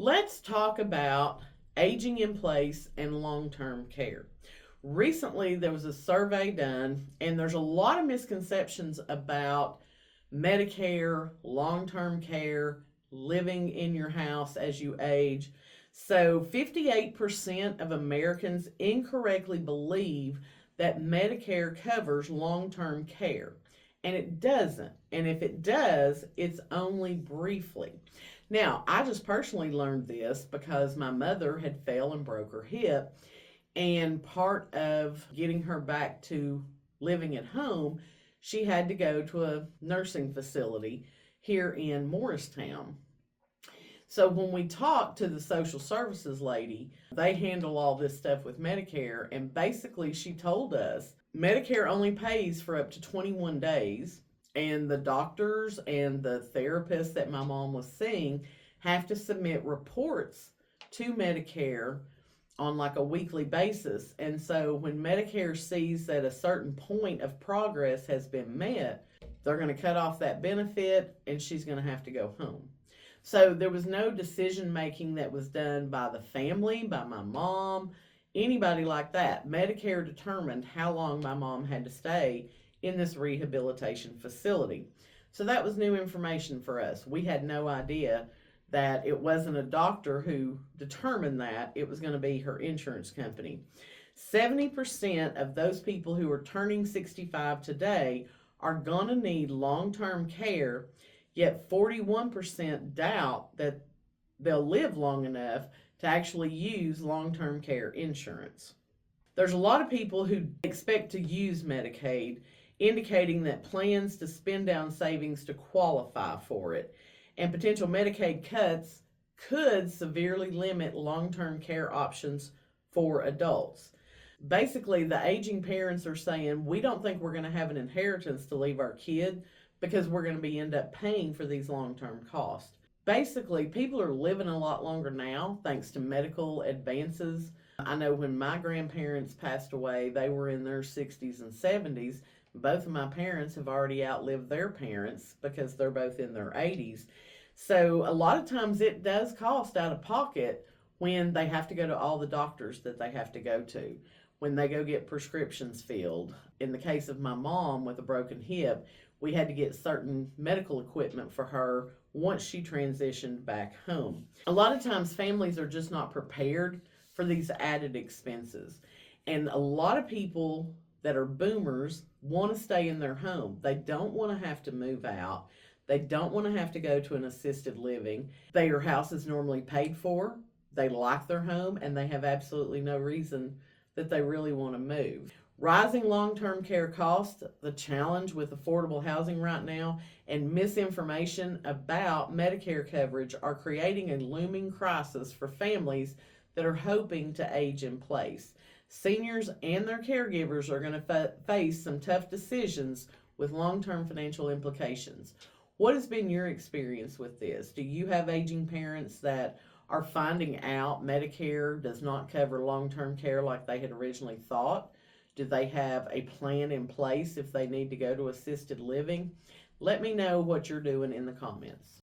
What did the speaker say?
Let's talk about aging in place and long term care. Recently, there was a survey done, and there's a lot of misconceptions about Medicare, long term care, living in your house as you age. So, 58% of Americans incorrectly believe that Medicare covers long term care, and it doesn't. And if it does, it's only briefly. Now, I just personally learned this because my mother had fell and broke her hip, and part of getting her back to living at home, she had to go to a nursing facility here in Morristown. So when we talked to the social services lady, they handle all this stuff with Medicare, and basically she told us Medicare only pays for up to 21 days, and the doctors and the therapists that my mom was seeing have to submit reports to Medicare on like a weekly basis. And so when Medicare sees that a certain point of progress has been met, they're going to cut off that benefit and she's going to have to go home. So there was no decision making that was done by the family, by my mom, anybody like that. Medicare determined how long my mom had to stay in this rehabilitation facility. So that was new information for us. We had no idea that it wasn't a doctor who determined that, it was going to be her insurance company. 70% of those people who are turning 65 today are going to need long term care, yet 41% doubt that they'll live long enough to actually use long term care insurance. There's a lot of people who expect to use Medicaid, indicating that plans to spend down savings to qualify for it, and potential Medicaid cuts could severely limit long term care options for adults. Basically, the aging parents are saying, we don't think we're going to have an inheritance to leave our kid because we're going to be end up paying for these long term costs. Basically, people are living a lot longer now thanks to medical advances. I know when my grandparents passed away, they were in their 60s and 70s. Both of my parents have already outlived their parents because they're both in their 80s. So a lot of times it does cost out of pocket when they have to go to all the doctors that they have to go to, when they go get prescriptions filled. In the case of my mom with a broken hip, we had to get certain medical equipment for her once she transitioned back home. A lot of times families are just not prepared for these added expenses. And a lot of people that are boomers want to stay in their home. They don't want to have to move out. They don't want to have to go to an assisted living. Their house is normally paid for. They like their home and they have absolutely no reason that they really want to move. Rising long-term care costs, the challenge with affordable housing right now, and misinformation about Medicare coverage are creating a looming crisis for families that are hoping to age in place. Seniors and their caregivers are going to face some tough decisions with long-term financial implications. What has been your experience with this? Do you have aging parents that are finding out Medicare does not cover long-term care like they had originally thought? Do they have a plan in place if they need to go to assisted living? Let me know what you're doing in the comments.